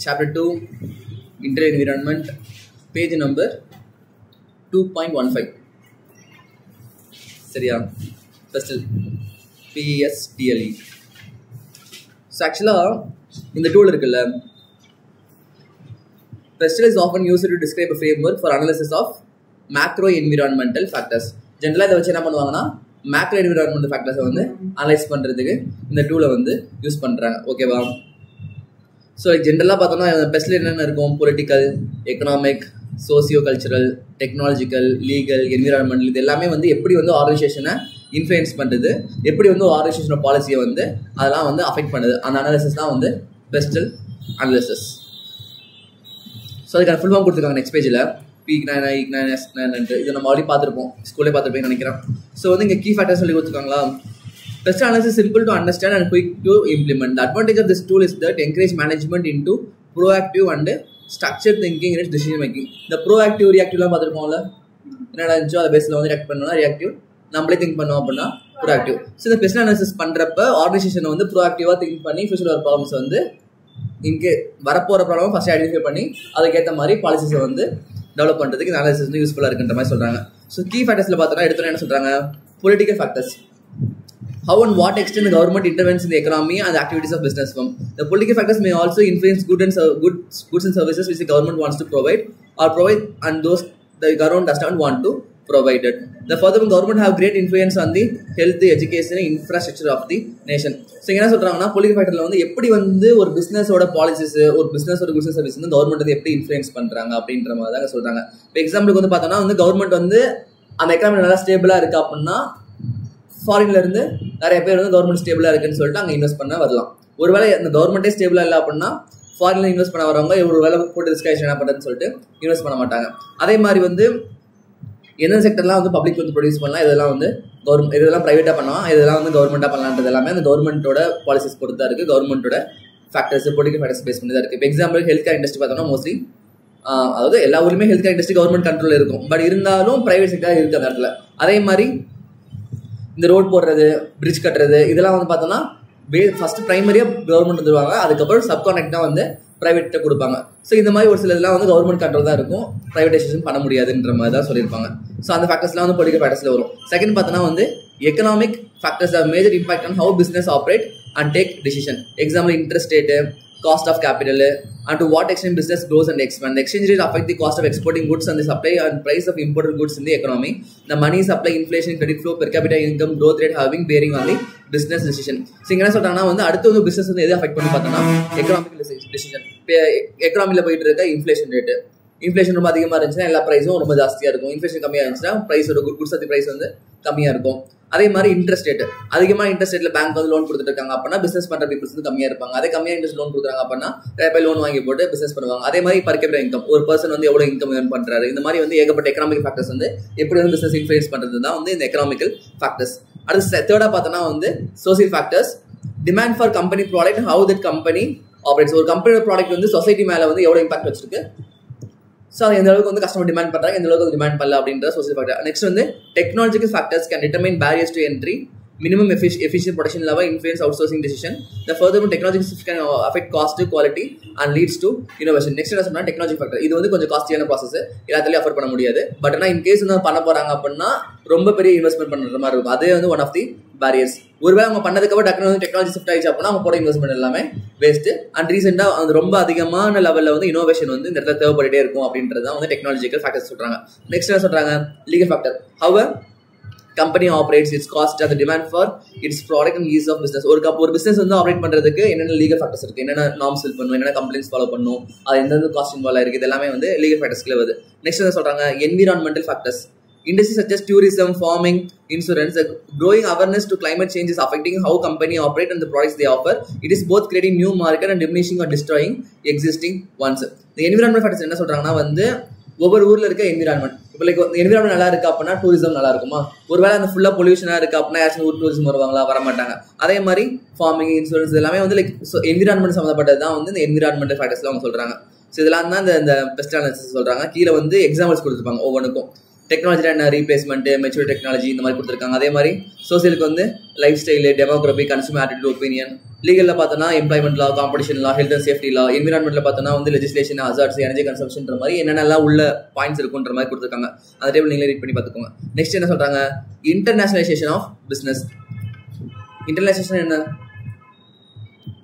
Chapter 2, Inter Environment, page number 2.15. சரியா? Pestle, PESTLE. So actually, இந்த tool இருக்குல்ல, Pestle is often used to describe a framework for analysis of macro environmental factors. ஜென்ரலாக இதை வச்சு என்ன பண்ணுவாங்கன்னா மேக்ரோ என்விரான்மெண்டல் ஃபேக்டர்ஸை வந்து அனலைஸ் பண்ணுறதுக்கு இந்த டூலை வந்து யூஸ் பண்ணுறாங்க. ஓகேவா? ஸோ ஜென்ரலாக பார்த்தோம்னா பெஸ்ட்டில் என்னென்ன இருக்கும், political, economic, socio cultural, technological, legal, environmental, இது எல்லாமே வந்து எப்படி வந்து ஆர்கனைசேஷனை இன்ஃப்ளூயன்ஸ் பண்ணுறது, எப்படி வந்து ஆர்கனைசேஷனோட பாலிசியை வந்து அதெல்லாம் வந்து அஃபெக்ட் பண்ணுது, அந்த அனாலிசிஸ் தான் வந்து பெஸ்டல் அனாலிசிஸ். ஸோ அதுக்கான ஃபுல் ஃபார்ம் கொடுத்துருக்காங்க நெக்ஸ்ட் பேஜில். P9I, P9S9 இது நம்ம ஆல்ரெடி பார்த்துருப்போம், ஸ்கூலே பார்த்துருப்பேன்னு நினைக்கிறேன். ஸோ வந்து இங்கே கீ ஃபேக்டர்ஸ் சொல்லி கொடுத்துருக்காங்களா. Pestle analysis is simple to understand and quick to implement. The advantage of this tool is that encourage management into proactive and structured thinking in its decision making. The proactive, reactiveலாம் பார்த்துருப்போம்ல, என்னடா இருந்துச்சோ அதை பேஸில் வந்து react பண்ணோம்னா reactive, நம்மளே think பண்ணோம் அப்படின்னா proactive. So இந்த பெஸ்ட் அனாலிசிஸ் பண்ணுறப்ப ஆர்கனைசேஷனை வந்து ப்ரோஆக்டிவாக திங்க் பண்ணி ஃபியூச்சரில் வர ப்ராப்ளம்ஸ் வந்து இங்கே வரப்போகிற ப்ராப்ளம் ஃபஸ்ட் ஐடென்டிஃபை பண்ணி அதுக்கேற்ற மாதிரி பாலிசிஸை வந்து டெவலப் பண்ணுறதுக்கு இந்த அனாலிசிஸ் வந்து யூஸ்ஃபுல்லாக இருக்குன்ற மாதிரி சொல்கிறாங்க. ஸோ கீ ஃபேக்டர்ஸில் பார்த்தோன்னா எடுத்தோன்னே என்ன சொல்கிறாங்க, political factors. How and what extent the government intervenes in the economy and the activities of business firm. The political factors may also influence goods and services which the government wants to provide and those the government does not want to provide it. The further government have great influence on the health, the education and infrastructure of the nation. So என்ன சொல்றாங்கன்னா political factorல வந்து எப்படி வந்து ஒரு பிசினஸோட policies, ஒரு பிசினஸோட goods and service வந்து government வந்து எப்படி இன்ஃப்ளூயன்ஸ் பண்றாங்க அப்படின்ற மாதிரி தான் சொல்றாங்க. இப்போ எக்ஸாம்பிளுக்கு வந்து பார்த்தோம்னா வந்து கவர்மெண்ட் வந்து அந்த எக்கனாமி நல்லா ஸ்டேபிளா இருக்கு அப்படின்னா ஃபாரின்ல இருந்து நிறைய பேர் வந்து கவர்மெண்ட் ஸ்டேபிளா இருக்குன்னு சொல்லிட்டு அங்கே இன்வெஸ்ட் பண்ண வரலாம். ஒருவேளை அந்த கவர்மெண்ட்டே ஸ்டேபிளா இல்லை அப்படின்னா ஃபாரின்ல இன்வெஸ்ட் பண்ண வரவங்க ஒரு வேலை போட்டு ரிஸ்க் ஆயிடுச்சு என்ன பண்ணுறதுன்னு சொல்லிட்டு இன்வெஸ்ட் பண்ண மாட்டாங்க. அதே மாதிரி வந்து என்ன செக்டர்லாம் வந்து பப்ளிக் வந்து ப்ரொடியூஸ் பண்ணலாம், இதெல்லாம் வந்து கவர்மெண்ட், இதெல்லாம் ப்ரைவேட்டாக பண்ணலாம், இதெல்லாம் வந்து கவர்மெண்ட்டாக பண்ணலான்றது எல்லாமே அந்த கவர்மெண்ட்டோட பாலிசிஸ் பொறுத்து தான் இருக்குது. கவர்மெண்ட்டோட ஃபேக்டர்ஸ், பொலிட்டிக்கல் ஃபேக்டர்ஸ் பேஸ் பண்ணி தான் இருக்குது. இப்போ எக்ஸாம்பிள் ஹெல்த் கேர் இண்டஸ்ட்ரி பார்த்தோம்னா மோஸ்ட்லி அதாவது எல்லா ஊருமே health care industry government control இருக்கும், பட் இருந்தாலும் ப்ரைவேட் செக்டர் இருக்குது அந்த இடத்துல. அதே மாதிரி இந்த ரோட் போடுறது, பிரிட்ஜ் கட்டுறது, இதெல்லாம் வந்து பார்த்தோம்னா ஃபர்ஸ்ட் ப்ரைமரியாக கவர்மெண்ட் வந்துருவாங்க, அதுக்கப்புறம் சப்கான்ட்ராக்ட் தான் வந்து ப்ரைவேட்டை கொடுப்பாங்க. ஸோ இந்த மாதிரி ஒரு சில இதெல்லாம் வந்து கவர்மெண்ட் கண்ட்ரோல் தான் இருக்கும், ப்ரைவேடைசேஷன் பண்ண முடியாதுன்ற மாதிரி தான் சொல்லியிருப்பாங்க. ஸோ அந்த ஃபேக்டர்ஸ்லாம் வந்து பொலிட்டிக்கல் ஃபேக்டர்ஸில் வரும். செகண்ட் பார்த்தோன்னா வந்து economic factors R major impact on how business operate and take decision. Example interest rate, cost of capital, and to what extent business grows and expands. The exchange rate affect the cost of exporting goods and the supply and price of imported goods in the economy. The money supply, inflation, credit flow, per capita income, growth rate having bearing on the business decision. So என்ன சொல்றாங்கன்னா வந்து அடுத்து வந்து business வந்து எதை affect பண்ணி பார்த்தோம்னா economic decision. இப்போ எக்கனாமியில் போயிட்டு இருக்க இன்ஃப்ளேஷன் ரேட்டு, இன்ஃப்ளேஷன் ரொம்ப அதிகமாக இருந்துச்சுன்னா எல்லா ப்ரைஸும் ரொம்ப ஜாஸ்தியாக இருக்கும். இன்ஃப்ளேஷன் கம்மியாக இருந்துச்சுன்னா ப்ரைஸோட குட்ஸ் ஆஃப் ப்ரைஸ் வந்து கம்மியாக இருக்கும். அதே மாதிரி இன்ட்ரெஸ்ட் ரேட், அதிகமாக இன்ட்ரெஸ்ட் ரேட்ல பேங்க் வந்து லோன் கொடுத்துட்டு இருக்காங்க அப்படின்னா பிசினஸ் பண்ற பீப்புள்ஸ் வந்து கம்மியாக இருப்பாங்க. அதே கம்மியாக இன்ட்ரெஸ்ட் லோன் கொடுக்குறாங்க அப்படின்னா நிறைய பேர் லோன் வாங்கி போட்டு பிசினஸ் பண்ணுவாங்க. அதே மாதிரி பர் கேபிட்டல் இன்கம், ஒரு பர்சன் வந்து எவ்வளவு இன்கம் ஏர்ன் பண்றாரு, இந்த மாதிரி வந்து ஏகப்பட்ட எக்கனாமிக் ஃபேக்டர்ஸ் வந்து எப்படி வந்து பிசினஸ் இன்ஃப்ளூயன்ஸ் பண்றது தான் வந்து இந்த எக்கனாமிக்கல் ஃபேக்டர்ஸ். அடுத்து தேர்டா பார்த்தோம்னா வந்து social factors. Demand for company product, how that company operates. ஒரு கம்பெனியோட ப்ராடக்ட் வந்து சொசைட்டி மேல வந்து எவ்வளவு இம்பாக்ட் வச்சிருக்கு, ஸோ எந்த அளவுக்கு வந்து கஸ்டமர் டிமாண்ட் பண்ணுறாங்க, எந்த அளவுக்கு டிமாண்ட் பண்ணல அப்படின்ற சோசியல் ஃபேக்டர். நெக்ஸ்ட் வந்து technological factors can determine barriers to entry, minimum efficient production level, influence outsourcing decision. The furthermore technological shifts can affect cost, quality and leads to innovation. Next என்ன சொன்னா technology factor. இது வந்து கொஞ்சம் காஸ்ட்லியான process, எல்லாத்துலயும் afford பண்ண முடியாது. But ஆனால் இன்கேஸ் வந்து பண்ண போறாங்க அப்படின்னா ரொம்ப பெரிய இன்வெஸ்ட்மெண்ட் பண்ற மாதிரி இருக்கும். அதே வந்து ஒன் ஆஃப் தி பேரியர்ஸ். ஒருவேளை அவங்க பண்ணதுக்கப்புறம் டக்குனு வந்து டெக்னாலஜி ஷிஃப்ட் ஆயிடுச்சு அப்படின்னா அவங்க போட இன்வெஸ்ட்மெண்ட் எல்லாமே வேஸ்ட். அண்ட் ரீசெண்டாக அது ரொம்ப அதிகமான லெவலில் வந்து இனோவேஷன் வந்து இந்த இடத்துல தேவைப்பட்டே இருக்கும் அப்படின்றது தான் வந்து டெக்னாலஜிக்கல் ஃபேக்டர்ஸ் சொல்றாங்க. நெக்ஸ்ட் என்ன சொல்றாங்க, legal factor. How company operates, its cost and the demand for its product and ease of business. ஒரு பிசினஸ் வந்து ஆப்ரேட் பண்றதுக்கு என்னென்ன லீகல் ஃபேக்டர்ஸ் இருக்கு, என்னென்ன நார்ம்ஸ் ஃபில் பண்ணணும், என்னென்ன கம்ப்ளைண்ட்ஸ் ஃபாலோ பண்ணணும், அது எந்தெந்த காஸ்ட் இன்வால்வ் ஆயிருக்கு, இது எல்லாமே வந்து லீகல் ஃபேக்டர்ஸ்க்குள்ள வருது. நெக்ஸ்ட் என்ன சொல்றாங்க, environmental factors. Industries such as tourism, farming, insurance, the growing awareness to climate change is affecting how company operate and the products they offer. It is both creating new market and diminishing or destroying existing ones. The environmental factors என்ன சொல்றாங்கன்னா வந்து ஒவ்வொரு ஊர்ல இருக்க environment. இப்போ like environment நல்லா இருக்கு அப்படின்னா டூரிசம் நல்லா இருக்குமா, ஒருவேளை அந்த ஃபுல்லா பொல்யூஷனா இருக்கு அப்படின்னா யாராச்சும் ஊர் டூரிசம் வருவாங்களா, வரமாட்டாங்க. அதே மாதிரி ஃபார்மிங், இன்சூரன்ஸ் எல்லாமே வந்து லைக் என்விரான்மெண்ட் சம்மந்தப்பட்டது தான் வந்து இந்த என்விரான்மெண்டல் ஃபேக்டர்ஸ்ல அவங்க சொல்றாங்க. ஸோ இதெல்லாம் தான் இந்த பெஸ்ட் அனாலிசிஸ் சொல்றாங்க. கீழே வந்து எக்ஸாம்பிள்ஸ் கொடுத்துருப்பாங்க ஒவ்வொன்றுக்கும். டெக்னாலஜி என்ன ரீப்ளேஸ்மெண்ட், மெச்சூர் டெக்னாலஜி இந்த மாதிரி கொடுத்துருக்காங்க. அதே மாதிரி சோசியலுக்கு வந்து lifestyle, demography, consumer attitude, opinion. லீகலில் பார்த்தோன்னா employment law, competition law, health and safety law. என்விரான்மெண்ட்டில் பார்த்தோன்னா வந்து லெஜிஸ்லேஷன், ஹசார்ட்ஸ், எனர்ஜி கன்சம்ஷன்ற மாதிரி என்னென்னலாம் உள்ள பாயிண்ட்ஸ் இருக்குன்ற மாதிரி கொடுத்துருக்காங்க. அந்த டேபிள் நீங்களே ரீட் பண்ணி பார்த்துக்கோங்க. நெக்ஸ்ட் என்ன சொல்கிறாங்க, இன்டர்நேஷனலைசேஷன் ஆஃப் பிஸ்னஸ். இன்டர்நேஷனல் என்ன,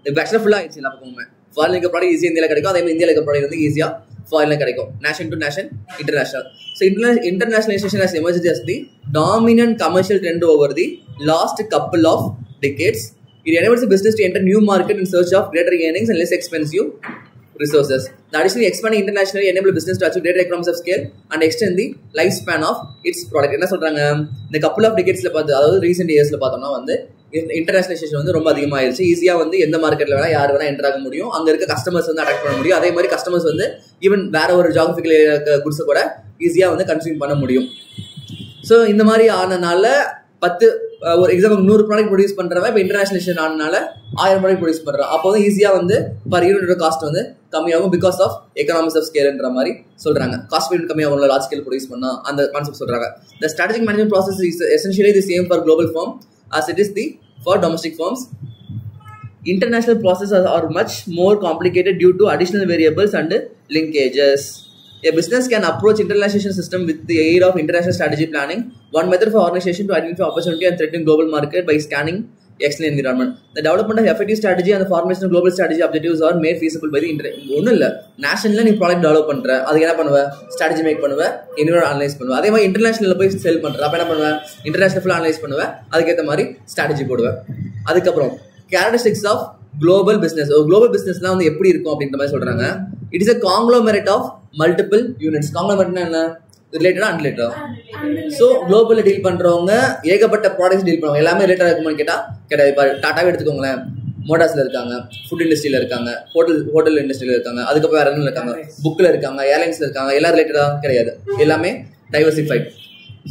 இப்போ ஆக்சுவலாக ஃபுல்லாக ஆயிடுச்சு எல்லா பக்கமுமே. ஃபாரின் இருக்க ப்ராடக்ட் ஈஸியாக இந்தியாவில் கிடைக்கும், அதே மாதிரி இந்தியாவில் இருக்க ப்ராடக்ட் வந்து ஈஸியாக ஃபாரினில் கிடைக்கும். Nation to nation, international. So internationalization has emerged as the dominant commercial trend over the last couple of decades. It enables the business to enter new market in search of greater earnings and less expensive resources. Additionally, expanding internationally enable business to achieve greater economies of scale and extend the lifespan of its product. என்ன சொல்றாங்க, இந்த couple of decadesல பார்த்து, அதாவது recent இயர்ஸ்ல பார்த்தோம்னா வந்து internationalisation வந்து ரொம்ப அதிகமாகிடுச்சு. ஈஸியாக வந்து எந்த மார்க்கெட்டில் வேணால் யார் வேணால் என்டர் ஆக முடியும். அங்கே இருக்க கஸ்டமர்ஸ் வந்து அட்ராக்ட் பண்ண முடியும். அதே மாதிரி கஸ்டமர்ஸ் வந்து ஈவன் வேற ஒரு ஜியாகிரபிக்கல் இருக்க குட்ஸை கூட ஈஸியாக வந்து கன்சியூம் பண்ண முடியும். ஸோ இந்த மாதிரி ஆனனால ஒரு எக்ஸாம்பிள் 100 ப்ராடக்ட் ப்ரொடியூஸ் பண்ணுறவன் இப்போ இன்டர்நேஷனலைசேஷன் ஆனனால 1000 ப்ராடக்ட் ப்ரொடியூஸ் பண்ணுறான். அப்போ வந்து ஈஸியாக வந்து பர் யூனிட்டோட காஸ்ட் வந்து கம்மியாகும் பிகாஸ் ஆஃப் எக்கனாமிக்ஸ் ஆஃப் ஸ்கேல்ன்ற மாதிரி சொல்கிறாங்க. காஸ்ட் யூனிட் கம்மியாகும் லார்ஜ் ஸ்கேல் ப்ரொடியூஸ் பண்ணால் அந்த கான்செப்ட் சொல்கிறாங்க. The strategic management process is essentially the same for global firm as it is for domestic firms. International processes are much more complicated due to additional variables and linkages. A business can approach internationalization system with the aid of international strategy planning, one method for organization to identify opportunity and threat in global market by scanning external environment. The development of effective strategy and the formation of global strategy objectives are made feasible by the ஒன்றும் இல்லை, நேஷனலில் நீ product develop பண்ணுற, அதுக்கு என்ன பண்ணுவேன், strategy make பண்ணுவேன், environment analyse பண்ணுவேன். அதே மாதிரி இன்டர்நேஷனலில் போய் செல் பண்ணுற, அப்போ என்ன பண்ணுவேன், இன்டர்நேஷனல் ஃபுல்லாக அனலைஸ் பண்ணுவேன், அதுக்கேற்ற மாதிரி ஸ்ட்ராட்டஜி போடுவேன். அதுக்கப்புறம் characteristics of global business. Global பிஸ்னஸ்லாம் வந்து எப்படி இருக்கும் அப்படின்ற மாதிரி சொல்கிறாங்க. It is a conglomerate of multiple units. காங்க்ளோமெரேட்னா என்ன, ரிலேட்டடா அன்ரிலேட்டடா? ஸோ குளோபலில் டீல் பண்ணுறவங்க ஏகப்பட்ட ப்ராடக்ட்ஸ் டீல் பண்ணுவாங்க. எல்லாமே ரிலேட்டடாக இருக்குமான்னு கேட்டால் கிடையாது. இப்போ டாட்டாவே எடுத்துக்கோங்களேன், மோட்டார்ஸில் இருக்காங்க, ஃபுட் இண்டஸ்ட்ரியில் இருக்காங்க, ஹோட்டல் இண்டஸ்ட்ரியில் இருக்காங்க, அதுக்கப்புறம் வேற என்ன இருக்காங்க, புக்கில் இருக்காங்க, ஏர்லைன்ஸில் இருக்காங்க. எல்லாம் ரிலேட்டடாக கிடையாது, எல்லாமே டைவர்சிஃபைட்.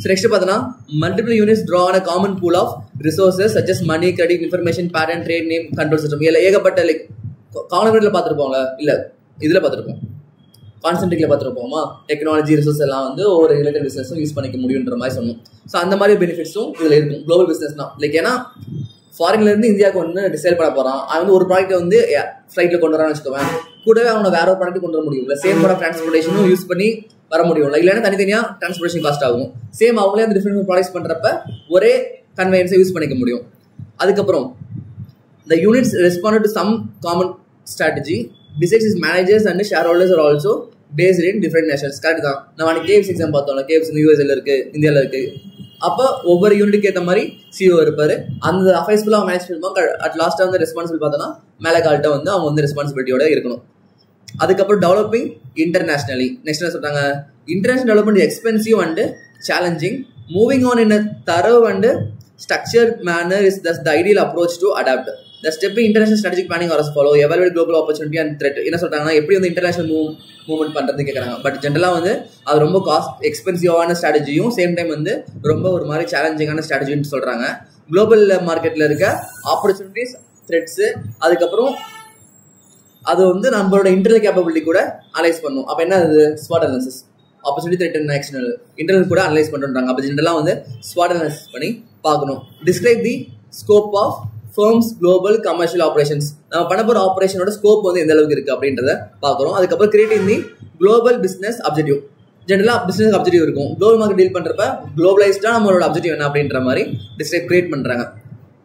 ஸோ நெக்ஸ்ட் பார்த்தோன்னா multiple units draw on a common pool of resources such as money, credit, information, parent, trade name, control system. இல்லை ஏகப்பட்ட லைக் காங்கிரீட்டில் பார்த்துருப்போங்க, இல்லை இதில் பார்த்துருப்போம், கான்சென்ட்ரிக்கில் பார்த்துருப்போமா, டெக்னாலஜி ரிசோர்ஸ் எல்லாம் வந்து ஒரு ரிலேட்டட் பிஸ்னஸும் யூஸ் பண்ணிக்க முடியுன்ற மாதிரி சொன்னோம். ஸோ அந்த மாதிரி பெனிஃபிட்ஸும் இதில் இருக்கும் குளோபல் பிஸ்னஸ்னா. லைக் ஏன்னா ஃபாரின்லேருந்து இந்தியாவுக்கு வந்து சேல் பண்ண போகிறான், அவன் வந்து ஒரு ப்ராடக்ட்டை வந்து ஃப்ளைட்டில் கொண்டு வரான்னு வச்சுக்கோவேன், கூடவே அவனை வேற ஒரு ப்ராடக்ட் கொண்டு வர முடியும். இல்லை சேம் ப்ராடக்ட் டிரான்ஸ்போர்ட்டேஷனும் யூஸ் பண்ணி வர முடியும். இல்லைன்னா தனித்தனியாக டிரான்ஸ்போர்ட்டேஷன் காஸ்ட் ஆகும். சேம் அவங்களே அந்த டிஃப்ரெண்ட் ப்ராடக்ட்ஸ் பண்ணுறப்ப ஒரே கன்வெயன்ஸை யூஸ் பண்ணிக்க முடியும். அதுக்கப்புறம் the units responded to some common strategy. Besides, its managers and shareholders are also based in different nations. Correct தான். நம்ம கேவ்ஸ் எக்ஸாம் பார்த்தோம்ல, கேவ்ஸ் யூஎஸ்ல இருக்கு, இந்தியாவில் இருக்கு. அப்போ ஒவ்வொரு யூனிட்டுக்கு ஏற்ற மாதிரி சிஓ இருப்பாரு. அந்த அஃபேர்ஸ் ஃபுல்லாக அவங்க மேனேஜ் பண்ணுவாங்க. அட் லாஸ்ட்டாக வந்து ரெஸ்பான்சிபிள் பார்த்தோன்னா மேலே கால்கிட்ட வந்து அவங்க வந்து ரெஸ்பான்சிபிலிட்டியோட இருக்கணும். அதுக்கப்புறம் டெவலப்பிங் இன்டர்நேஷனலி. நெக்ஸ்ட் என்ன சொல்றாங்க, international development expensive and challenging. Moving on in a thorough and structured manner is thus the ideal approach to adapt. The step in international strategic planning are as follow: evaluate global opportunity and threat. என்ன சொல்றாங்கன்னா, எப்படி வந்து international movement பண்றது கேட்கறாங்க. But ஜென்ரலா வந்து அது ரொம்ப காஸ்ட் எக்ஸ்பென்சிவான ஸ்ட்ராட்டஜியும் சேம் டைம் வந்து ரொம்ப ஒரு மாதிரி சேலஞ்சிங்கான ஸ்ட்ராட்டஜின்னு சொல்றாங்க. குளோபல் மார்க்கெட்ல இருக்க ஆப்பர்ச்சுனிட்டிஸ், த்ரெட்ஸ், அதுக்கப்புறம் அது வந்து நம்மளோட இன்டர்னல் கேப்பபிலிட்டி கூட அனலைஸ் பண்ணும். அப்போ என்ன அது ஸ்வாட் analysis, opportunity, threat and external internal கூட அனலைஸ் பண்ணுறாங்க. அப்போ ஜென்ரலாக வந்து ஸ்வாட் அனாலிசிஸ் பண்ணி பார்க்கணும். Describe the scope of firms global commercial operations. நம்ம பண்ண போகிற ஆப்ரேஷனோட ஸ்கோப் வந்து எந்த அளவுக்கு இருக்குது அப்படின்றத பார்க்குறோம். அதுக்கப்புறம் கிரியேட்டிங் தி குளோபல் பிஸ்னஸ் அப்ஜெக்டிவ். ஜென்ரலாக பிஸ்னஸ் அப்ஜெக்டிவ் இருக்கும். குளோபல் மார்க்கெட் டீல் பண்ணுறப்ப குளோபலைஸ்டாக நம்மளோட அப்ஜெக்டிவ் என்ன அப்படின்ற மாதிரி கிரியேட் பண்ணுறாங்க.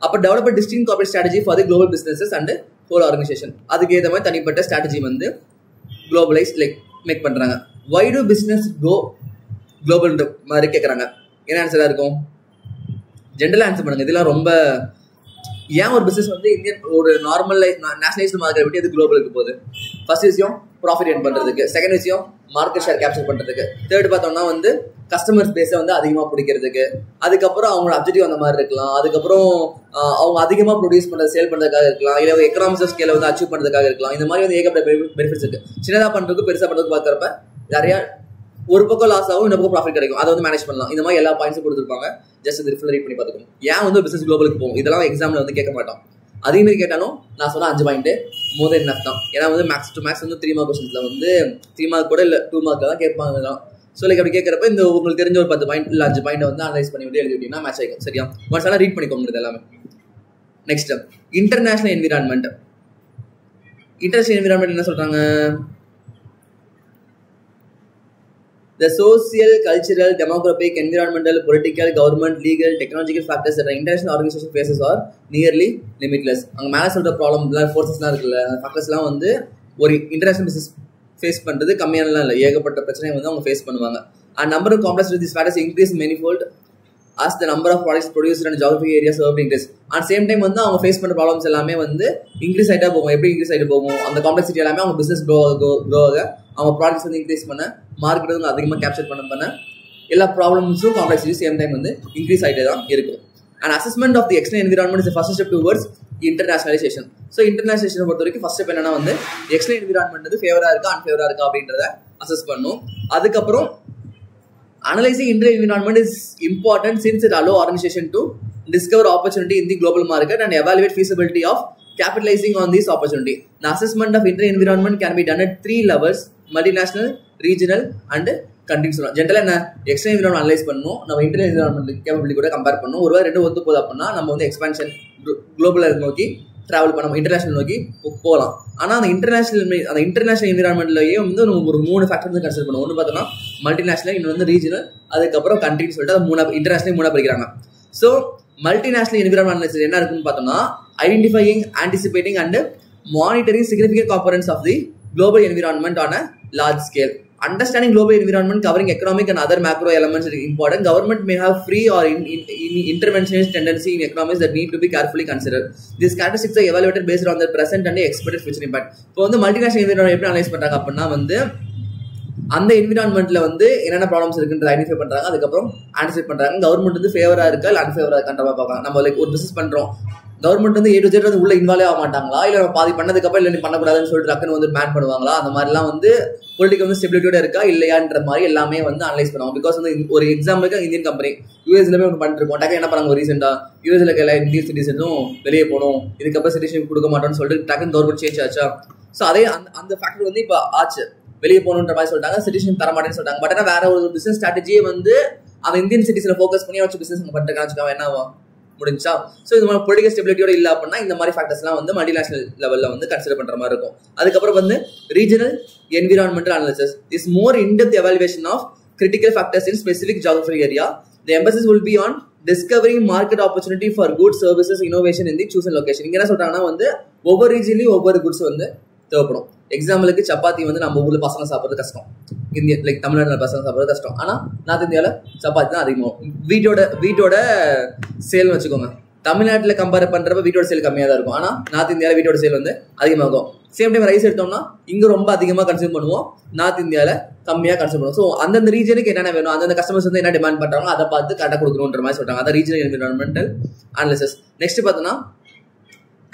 அப்போ develop distinct corporate strategy for the global businesses and whole organisation. அதுக்கு ஏற்ற மாதிரி தனிப்பட்ட ஸ்ட்ராட்டஜி வந்து குளோபலைஸ் லைக் மேக் பண்ணுறாங்க. வை டு பிஸ்னஸ் கோ குளோபல்ன்ற மாதிரி கேட்குறாங்க. என்ன ஆன்சராக இருக்கும்? ஜென்ரலாக ஆன்சர் பண்ணுங்க. இதெல்லாம் ரொம்ப ஏன் ஒரு பிஸ்னஸ் வந்து இந்தியன் ஒரு நார்மல் நேஷனலைஸ்டு மார்க்கெட் விட்டு எது குளோபலுக்கு போகுது? ஃபர்ஸ்ட் விஷயம் ப்ராஃபிட் ஏர்ன் பண்ணுறதுக்கு, செகண்ட் விஷயம் மார்க்கெட் ஷேர் கேப்சர் பண்ணுறதுக்கு, தேர்ட் பார்த்தோம்னா வந்து கஸ்டமர்ஸ் பேஸை வந்து அதிகமாக பிடிக்கிறதுக்கு, அதுக்கப்புறம் அவங்களோட அப்ஜெக்டிவ் அந்த மாதிரி இருக்கலாம், அதுக்கப்புறம் அவங்க அதிகமாக ப்ரொடியூஸ் பண்ணுறது சேல் பண்ணுறதுக்காக இருக்கலாம், இல்லை எக்கனாமிக்ஸ் ஸ்கேலை வந்து அச்சீவ் பண்ணுறதுக்காக இருக்கலாம். இந்த மாதிரி வந்து ஏகப்பட்ட பெனிஃபிட்ஸ் இருக்குது. சின்னதாக பண்ணுறதுக்கு பெருசாக பண்ணுறதுக்கு பார்க்குறப்ப நிறையா ஒரு பக்கம் லாஸ் ஆகும், இன்னொரு பக்கம் ப்ராஃபிட் கிடைக்கும். அதை வந்து மேனேஜ் பண்ணலாம். இந்த மாதிரி எல்லா பாயிண்ட்ஸும் கொடுத்துருப்பாங்க. ஜஸ்ட் இது ஃபுல்லாக ரீட் பண்ணி பார்த்துக்கணும். ஏன் வந்து பிஸ்னஸ் குளோபலுக்கு போகும் இதெல்லாம் எக்ஸாமில் வந்து கேட்க மாட்டோம். அதேமாதிரி கேட்டாலும் நான் சொன்ன 5 பாயிண்ட்டு மோர் தென் எனஃப் தான். ஏன்னா வந்து மேக்ஸ் டு மேக்ஸ் வந்து 3 மார்க் கொஸ்டின்ஸில் வந்து 3 மார்க் கூட இல்லை 2 மார்க்கில் தான் கேட்பாங்க. ஸோ லைக் அப்படி கேட்கறப்ப இந்த உங்களுக்கு தெரிஞ்ச ஒரு 10 பாயிண்ட் இல்லை 5 பாயிண்ட் வந்து அனலைஸ் பண்ணி விட்டு எழுதிட்டீங்கன்னா மேட்ச் ஆகிக்கும். சரியா? ஒன்ஸ் ஆனால் ரீட் பண்ணிக்கோங்க எல்லாமே. Next international environment. International environment என்ன சொல்றாங்க? The social, cultural, demographic, environmental, political, government, legal, technological factors that the international organization faces are nearly limitless. அங்க மேல சொல்ற ப்ராப்ளம் ஃபோர்ஸஸ்லாம் இருக்குல்ல, அந்த ஃபேக்டர்ஸ்லாம் வந்து ஒரு இன்டர்நேஷனல் பிசினஸ் ஃபேஸ் பண்றது கம்மியானலாம் இல்லை, ஏகப்பட்ட பிரச்சனையை வந்து அவங்க ஃபேஸ் பண்ணுவாங்க. And number of complex with these factors increase manifold as the number of products produced and geographic areas served increase. At same time வந்து அவங்க ஃபேஸ் பண்ற ப்ராப்ளம்ஸ் எல்லாமே வந்து இன்க்ரீஸ் ஆகிட்டா போகும். எப்படி இன்க்ரீஸ் ஆகிட்டு போகும்? அந்த காம்ப்ளெக்சிட்டி எல்லாமே அவங்க பிசினஸ் க்ரோ ஆக அவங்க ப்ராடக்ட்ஸ் வந்து இன்க்ரீஸ் பண்ண, மார்க்கெட் வந்து அதிகமாக கேப்சர் பண்ண எல்லா ப்ராப்ளம்ஸும் காம்ப்ளெக்சிட்டி சேம் டைம் வந்து இன்க்ரீஸ் ஆகிட்டே தான் இருக்கும். And assessment of the external environment is first step towards internationalisation. So internationalisation பொறுத்த வரைக்கும் ஃபர்ஸ்ட் ஸ்டெப் என்னன்னா வந்து எக்ஸ்டர்னல் என்விரான்மெண்ட் வந்து ஃபேவரா இருக்கா அன்ஃபேவரா இருக்கா அப்படின்றத அசஸ் பண்ணும். அதுக்கப்புறம் analyzing internal environment is important since it allows organization to discover opportunity in the global market and evaluate feasibility of capitalizing on this opportunity. The assessment of internal environment can be done at 3 levels: multinational, regional and country. ஜென்ரலாக என்ன external environment analyse பண்ணணும், நம்ம internal environment capability கூட compare பண்ணணும். ஒருவேளை 2 ஒத்து போகுது அப்படின்னா நம்ம வந்து எக்ஸ்பான்ஷன் குளோபல் நோக்கி ட்ராவல் பண்ண இன்டர்நேஷனல் நோக்கி போகலாம். ஆனால் அந்த இன்டர்நேஷனல் என்விரான்மெண்ட்லயே வந்து ஒரு 3 ஃபேக்டர் வந்து கன்சிடர் பண்ணுவோம். ஒன்று பார்த்தோம்னா மல்டிநேஷனல், இன்னொன்று வந்து ரீஜனல், அதுக்கப்புறம் கண்ட்ரின்னு சொல்லிட்டு அது இன்டர்நேஷனல் 3 படிக்கிறாங்க. ஸோ மல்டிநேஷனல் என்விரான்மெண்ட் அனாலிசிஸ் என்ன இருக்குன்னு பார்த்தோம்னா identifying, anticipating and monitoring significant components of the global environment on a large scale. Understanding global environment covering economic and other macro elements is important. Government may have free or interventionist tendency in economies that need to be carefully considered. These characteristics are evaluated based on their present and expected future impact. இப்போ வந்து multinational environment எப்படி analyse பண்றாங்க அப்படின்னா வந்து அந்த என்விரான்மெண்ட்ல வந்து என்னென்ன problems இருக்குன்றத ஐடென்டிஃபை பண்றாங்க, அதுக்கப்புறம் ஆன்டிசிபேட் பண்றாங்க. கவர்மெண்ட் வந்து ஃபேவரா இருக்கா இல்லை அன்ஃபேவரா இருக்கான்ற பார்ப்பாங்க. நம்ம லைக் ஒரு பிசினஸ் பண்றோம், கவர்மெண்ட் வந்து A to Z வந்து உள்ள இன்வால்வ் ஆக மாட்டாங்களா, இல்லை நம்ம பாதி பண்ணதுக்கப்புறம் இல்லை நீ பண்ணக்கூடாதுன்னு சொல்லிட்டு டக்குன்னு வந்து பேன் பண்ணுவாங்களா, அந்த மாதிரிலாம் வந்து பொலிட்டிக்கல் வந்து ஸ்டெபிலிட்டியோட இருக்கா இல்லையான்ற மாதிரி எல்லாமே வந்து அனலைஸ் பண்ணுவாங்க. பிகாஸ் வந்து ஒரு எக்ஸாம்பிளுக்கு இந்தியன் கம்பெனி யூஎஸ்லமே ஒன்று பண்ணிருக்கோம், டக்கு என்ன பண்ணாங்க ரீசெண்டாக யூஎஸ்ல எல்லா இந்தியன் சிட்டிசனும் வெளியே போகணும், இதுக்கப்புறம் சிட்டிசன் கொடுக்க மாட்டோம்னு சொல்லிட்டு டக்குன்னு கவர்மெண்ட் சேஞ்ச் ஆச்சா. ஸோ அதே அந்த ஃபேக்டர் வந்து இப்போ ஆச்சு, வெளியே போகணுன்ற மாதிரி சொல்லிட்டாங்க, சிட்டிசன் தர மாட்டேன்னு சொல்லிட்டாங்க. பட் ஆனால் வேற ஒரு பிசினஸ் ஸ்ட்ராட்டஜியே வந்து அந்த இந்தியன் சிட்டிசனை ஃபோக்கஸ் பண்ணி வச்சு பிசினஸ் பண்ணிட்டு என்ன ஆகும் முடிஞ்சா. ஸோ இது மாதிரி பொலிட்டிக்கல் ஸ்டெபிலிட்டியோட இல்லை அப்படின்னா இந்த மாதிரி ஃபேக்டர்ஸ்லாம் வந்து மல்டிநேஷனல் லெவலில் வந்து கன்சிடர் பண்ணுற மாதிரி இருக்கும். அதுக்கப்புறம் வந்து regional environmental analysis is more in-depth evaluation of critical factors in specific geographic area. The emphasis will be on discovering market opportunity for good services innovation in the chosen location. இங்கே என்ன சொல்றாங்கன்னா வந்து ஒவ்வொரு ரீஜன்லையும் ஒவ்வொரு குட்ஸ் வந்து தேவைப்படும். எக்ஸாம்பிளுக்கு சப்பாத்தி வந்து நம்ம ஊர்ல பசங்க சாப்பிட்றது கஷ்டம், இந்திய லைக் தமிழ்நாட்டில் பசங்க சாப்பிட்றது கஷ்டம். ஆனால் நார்த் இந்தியாவில் சப்பாத்தி தான் அதிகமாகும். வீட்டோட சேல்னு வச்சுக்கோங்க, தமிழ்நாட்டில் கம்பேர் பண்ணுறப்ப வீட்டோட சேல் கம்மியாக தான் இருக்கும், ஆனால் நார்த் இந்தியாவில் வீட்டோட சேல் வந்து அதிகமாகும். சேம் டைம் ரைஸ் எடுத்தோம்னா இங்கே ரொம்ப அதிகமாக கன்சியூம் பண்ணுவோம், நார்த் இந்தியாவில் கம்மியாக கன்சியூம் பண்ணுவோம். ஸோ அந்தந்த ரீஜனுக்கு என்னென்ன வேணும், அந்தந்த கஸ்டமர்ஸ் வந்து என்ன டிமாண்ட் பண்ணுறாங்க அதை பார்த்து கரெக்டாக கொடுக்கணுன்ற மாதிரி சொல்கிறாங்க. அதான் ரீஜனல் என்விரான்மெண்டல் அனாலிசிஸ். நெக்ஸ்ட் பார்த்தோன்னா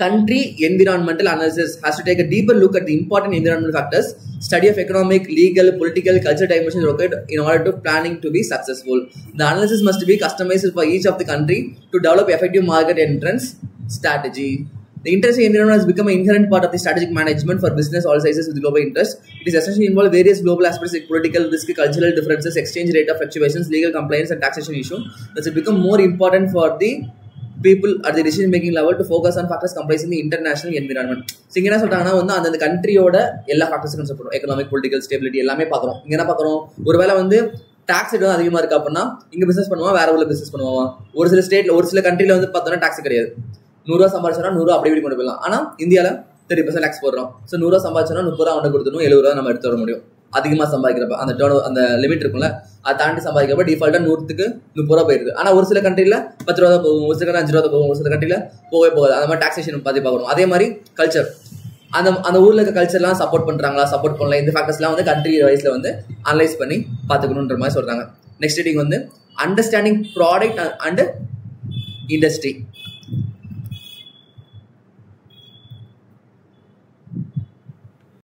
country environmental analysis has to take a deeper look at the important environmental factors, study of economic, legal, political, cultural dimensions required in order to planning to be successful. The analysis must be customized for each of the country to develop effective market entrance strategy. The international environment has become an inherent part of the strategic management for business all sizes with global interest. It is essentially involved various global aspects like political risk, cultural differences, exchange rate of fluctuations, legal compliance and taxation issue. Thus it become more important for the people at the decision making level to focus on factors comprising the international environment. So இங்கே என்ன சொல்றாங்கன்னா வந்து அந்த கண்ட்ரியோட எல்லா ஃபேக்டர்ஸும் consider பண்ணுறோம். Economic, political, stability எல்லாமே பார்க்குறோம். இங்கே என்ன பார்க்குறோம், ஒருவேளை வந்து டாக்ஸ் ரேட் வந்து அதிகமாக இருக்கு அப்படின்னா இங்கே பிசினஸ் பண்ணுவோம், வேற ஊரில் பிசினஸ் பண்ணுவோம். ஒரு சில ஸ்டேட்ல ஒரு சில கண்ட்ரியில் வந்து பார்த்தோன்னா டாக்ஸ் கிடையாது, 100 ரூபா சம்பாதிச்சோன்னா 100 அப்படி இப்படி கொண்டு போயிடலாம். ஆனால் இந்தியாவில் 30% டாக்ஸ் போடுறோம். ஸோ 100 ரூபா சம்பாதிச்சோன்னா 30 ரூபா அவனை கொடுத்துடும், 70 ரூபா நம்ம எடுத்து வர முடியும். அதிகமாக சம்பாதிக்கிறப்ப அந்த லிமிட் இருக்கும்ல, அதை தாண்டி சம்பாதிக்கிறப்ப டிஃபால்ட்டாக 100க்கு 30 ரூபா போயிருது. ஆனால் ஒரு சில கண்ட்ரியில் 10 ரூபா தான் போகும், ஒரு சில கண்ட்ரி 5 ரூபா தான் போகும், ஒரு சில கண்ட்ரியில் போகவே போகாது. அந்த மாதிரி டாக்ஸேஷன் பார்த்து பார்க்கணும். அதே மாதிரி கல்ச்சர், அந்த ஊரில் இருக்க கல்ச்சர்லாம் சப்போர்ட் பண்ணுறாங்களா, சப்போர்ட் பண்ணல, இந்த ஃபேக்டர்ஸ்லாம் வந்து கண்ட்ரி வைஸில் வந்து அனலைஸ் பண்ணி பார்த்துக்கணுன்ற மாதிரி சொல்கிறாங்க. நெக்ஸ்ட் ரீடிங் வந்து அண்டர்ஸ்டாண்டிங் ப்ராடக்ட் அண்ட் இண்டஸ்ட்ரி.